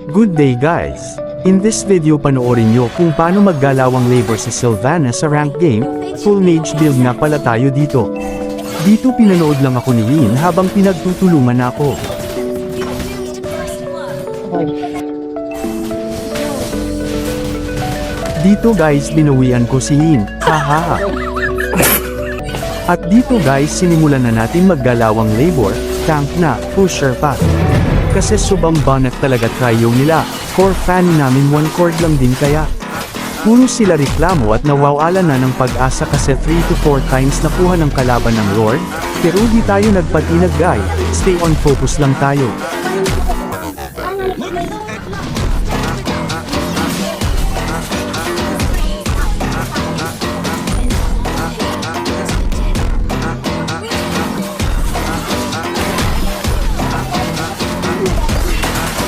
Good day guys! In this video panoorin nyo kung paano maggalawang labor si Sylvana sa rank game, full mage build nga pala tayo dito. Dito pinanood lang ako ni Yin habang pinagtutulungan ako. Dito guys binawian ko si Yin, hahaha. At dito guys sinimulan na natin maggalawang labor, tank na, pusher pa. Kasi subang banat talaga trio nila, core fan namin one chord lang din kaya. Puro sila reklamo at nawawala na ng pag-asa kasi 3 to 4 times nakuha ng kalaban ng Lord, pero di tayo nagpatinag guys, stay on focus lang tayo.